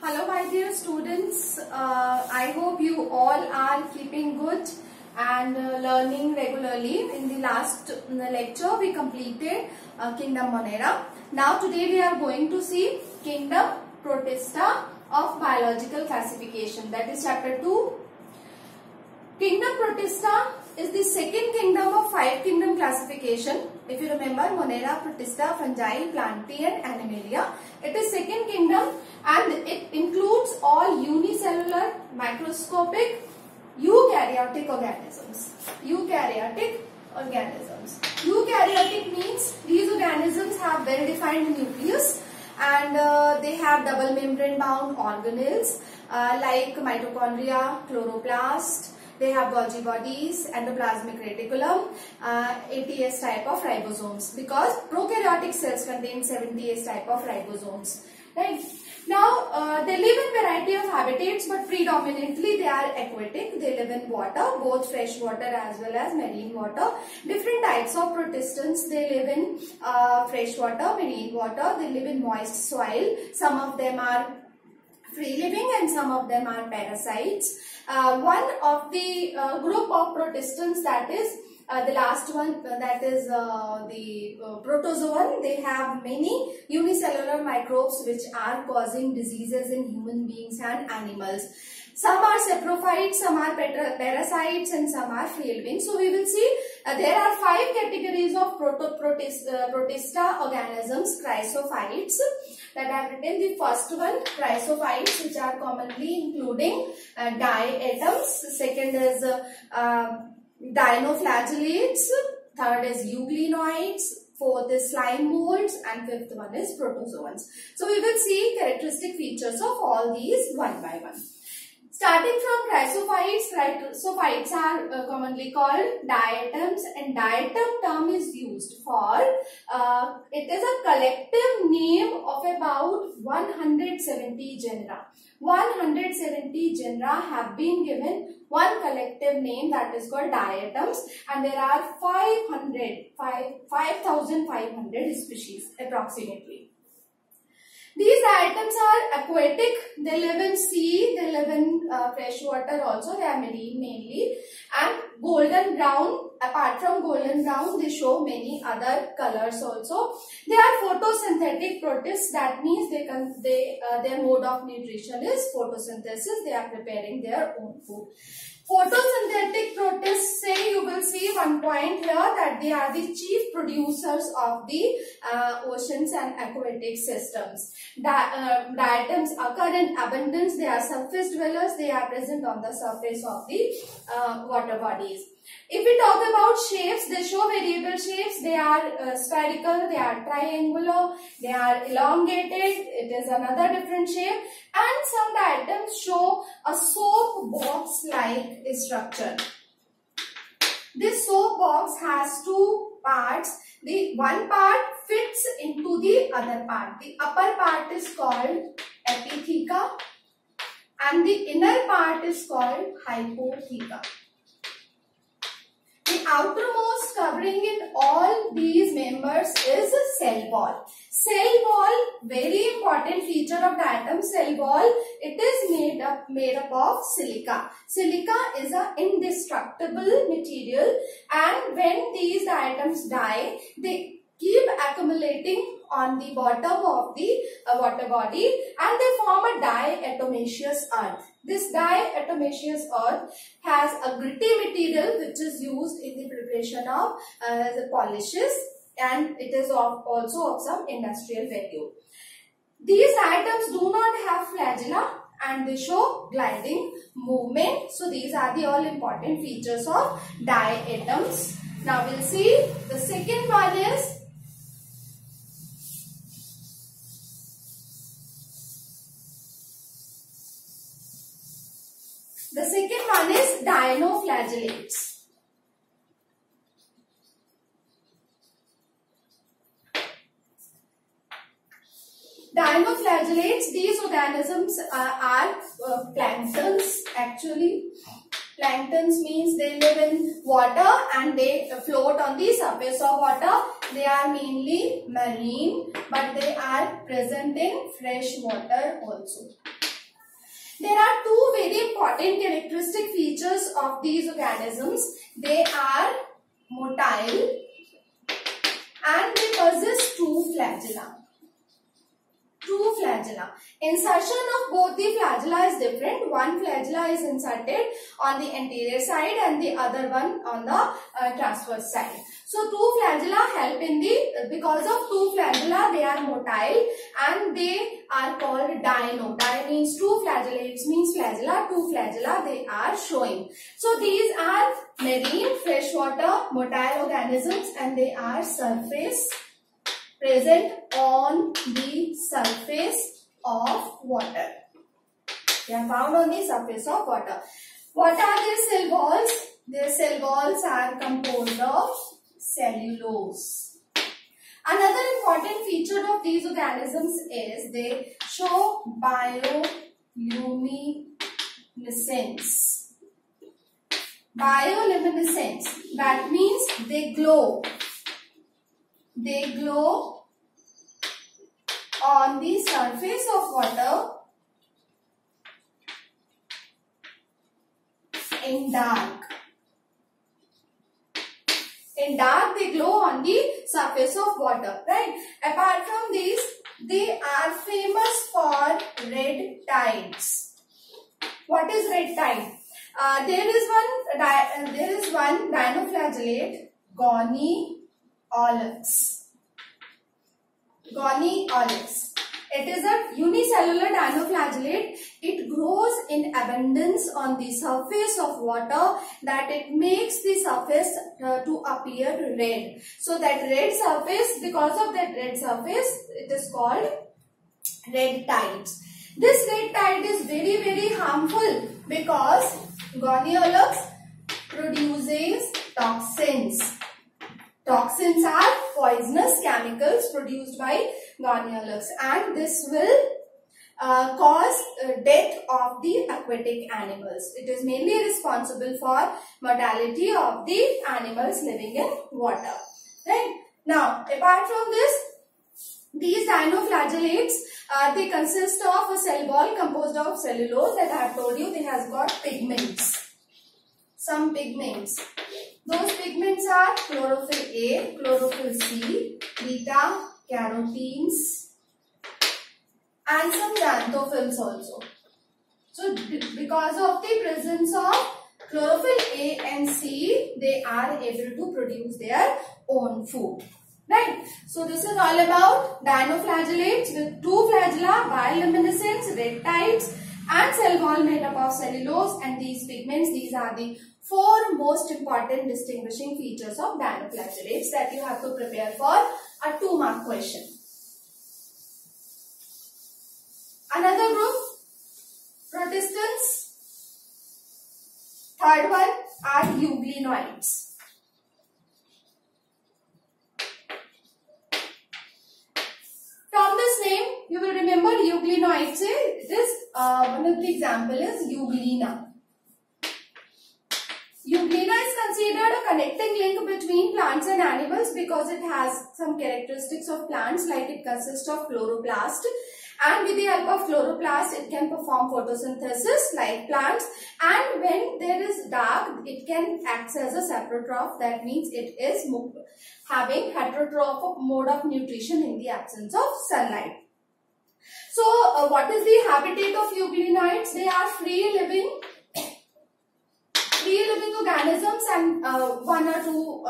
Hello my dear students, I hope you all are keeping good and learning regularly. In the last lecture we completed Kingdom Monera. Now today we are going to see Kingdom Protista of biological classification, that is chapter 2. Kingdom Protista is the second kingdom of 5 kingdom classification. If you remember, Monera, Protista, Fungi, Plantae and Animalia. It is second kingdom and it includes all unicellular, microscopic, eukaryotic organisms. Eukaryotic organisms. Eukaryotic means these organisms have well defined nucleus and they have double membrane bound organelles like mitochondria, chloroplast. They have Golgi bodies, endoplasmic reticulum, ATS type of ribosomes, because prokaryotic cells contain 70S type of ribosomes. Right? Now, they live in variety of habitats, but predominantly they are aquatic. They live in water, both fresh water as well as marine water. Different types of protistans. They live in fresh water, marine water. They live in moist soil. Some of them are free living and some of them are parasites. One of the group of protistans, that is the last one, that is the protozoan. They have many unicellular microbes which are causing diseases in human beings and animals. Some are saprophytes, some are parasites and some are free living. So we will see there are 5 categories of protista organisms, chrysophytes, that I have written. The first one, chrysophytes, which are commonly including diatoms. Second is dinoflagellates. Third is euglenoids. Fourth is slime molds, and fifth one is protozoans. So we will see characteristic features of all these one by one. Starting from chrysophytes, chrysophytes are commonly called diatoms, and diatom term is used for, it is a collective name of about 170 genera. 170 genera have been given one collective name, that is called diatoms, and there are 5,500 species approximately. These diatoms are aquatic. They live in sea, they live in fresh water also, they are marine mainly, and golden brown. Apart from golden brown, they show many other colors also. They are photosynthetic protists, that means their mode of nutrition is photosynthesis. They are preparing their own food. Photosynthetic protists, say, you will see one point here, that they are the chief producers of the oceans and aquatic systems. Diatoms occur in abundance. They are surface dwellers. They are present on the surface of the water bodies. If we talk about shapes, they show variable shapes. They are spherical, they are triangular, they are elongated. It is another different shape. And some diatoms show a soap box-like structure. This soap box has 2 parts. The one part fits into the other part. The upper part is called epitheca and the inner part is called hypotheca. The outermost covering in all these members is a cell wall. Cell wall, very important feature of diatom. Cell wall, it is made up of silica. Silica is an indestructible material, and when these diatoms die, they keep accumulating on the bottom of the water body and they form a diatomaceous earth. This diatomaceous earth has a gritty material which is used in the preparation of the polishes, and it is also of some industrial value. These diatoms do not have flagella and they show gliding movement. So these are the all important features of diatoms. Now we'll see the second one is dinoflagellates. Dinoflagellates, these organisms are planktons actually. Planktons means they live in water and they float on the surface of water. They are mainly marine, but they are present in fresh water also. There are two very important characteristic features of these organisms. They are motile and they possess two flagella. Two flagella. Insertion of both the flagella is different. One flagella is inserted on the anterior side and the other one on the transverse side. So two flagella help in the, because of two flagella they are motile and they are called dino. Di means two, flagellates means flagella, two flagella they are showing. So these are marine freshwater motile organisms and they are present on the surface of water. They are found on the surface of water. What are their cell walls? Their cell walls are composed of cellulose. Another important feature of these organisms is they show bioluminescence. Bioluminescence, that means they glow. They glow on the surface of water in dark. In dark, they glow on the surface of water, right? Apart from this, they are famous for red tides. What is red tide? There is one dinoflagellate, Goniolus. Goniolus. It is a unicellular dinoflagellate. It grows in abundance on the surface of water that it makes the surface to appear red. So that red surface, because of that red surface, it is called red tides. This red tide is very, very harmful because Goniolus produces toxins. Toxins are poisonous chemicals produced by Goniolus and this will cause death of the aquatic animals. It is mainly responsible for mortality of the animals living in water. Right? Now, apart from this, these dinoflagellates, they consist of a cell wall composed of cellulose that I have told you. They has got pigments. Some pigments. Those pigments are chlorophyll A, chlorophyll C, beta carotenes and some xanthophylls also. So because of the presence of chlorophyll A and C, they are able to produce their own food. Right? So this is all about dinoflagellates with two flagella, bioluminescence, red tides and cell wall made up of cellulose and these pigments. These are the four most important distinguishing features of dinoflagellates that you have to prepare for a 2-mark question. Another group, protistans. Third one are euglenoids. From this name, you will remember euglenoids. It is one of the example is euglena. Euglena is considered a connecting link between plants and animals because it has some characteristics of plants, like it consists of chloroplast, and with the help of chloroplast it can perform photosynthesis like plants, and when there is dark it can act as a saprotroph. That means it is having heterotroph mode of nutrition in the absence of sunlight. So what is the habitat of euglenoids? They are free living organisms and one or two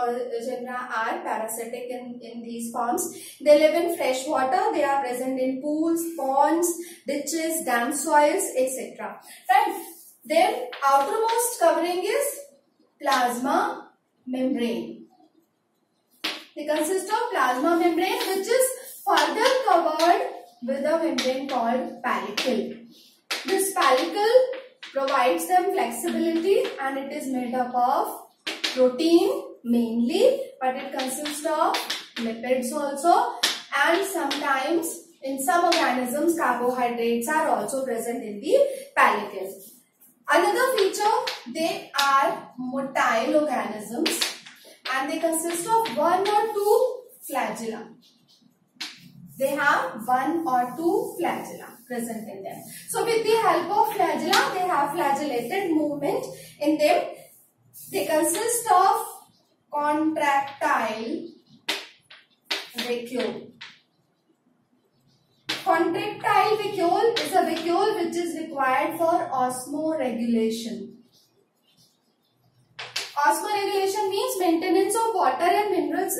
genera are parasitic in these forms. They live in fresh water. They are present in pools, ponds, ditches, damp soils, etc. Right? Their outermost covering is plasma membrane. They consist of plasma membrane which is further covered with a membrane called pellicle. This pellicle provides them flexibility and it is made up of protein mainly, but it consists of lipids also, and sometimes in some organisms carbohydrates are also present in the pellicle. Another feature, they are motile organisms and they consist of one or two flagella. they have one or two flagella present in them. So with the help of flagella, they have flagellated movement in them. They consist of contractile vacuole. Contractile vacuole is a vacuole which is required for osmoregulation. Osmoregulation means maintenance of water and minerals,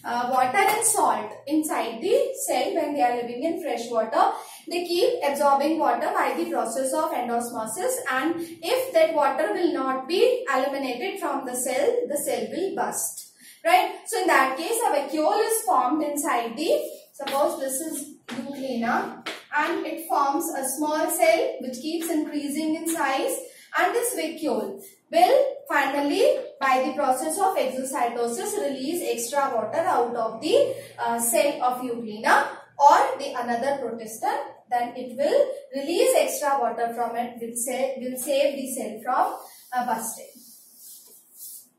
water and salt inside the cell when they are living in fresh water. They keep absorbing water by the process of endosmosis, and if that water will not be eliminated from the cell will burst. Right? So in that case, a vacuole is formed inside the, suppose this is euglena, and it forms a small cell which keeps increasing in size, and this vacuole will finally, by the process of exocytosis, release extra water out of the cell of euglena or the another protista. Then it will release extra water from it, will save the cell from bursting.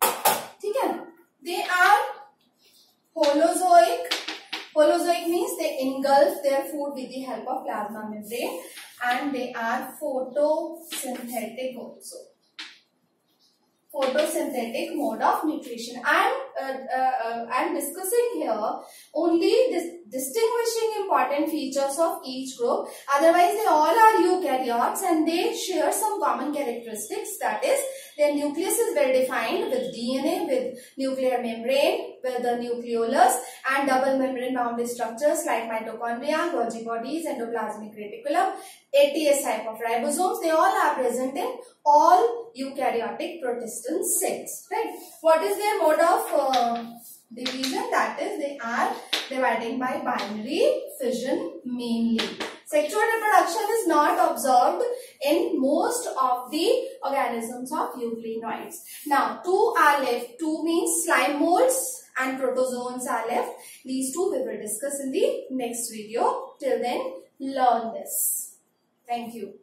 Okay? They are holozoic. Holozoic means they engulf their food with the help of plasma membrane, and they are photosynthetic also. Photosynthetic mode of nutrition. I'm discussing here only this distinguishing important features of each group. Otherwise, they all are eukaryotes and they share some common characteristics. That is, their nucleus is well defined with DNA, with nuclear membrane, with the nucleolus, and double membrane boundary structures like mitochondria, Golgi bodies, endoplasmic reticulum, ATS type of ribosomes. They all are present in all eukaryotic protista cells. Right? What is their mode of division? That is, they are dividing by binary fission mainly. Sexual reproduction is not observed in most of the organisms of euglenoids. Now, two are left. Two means slime molds and protozoans are left. These two we will discuss in the next video. Till then, learn this. Thank you.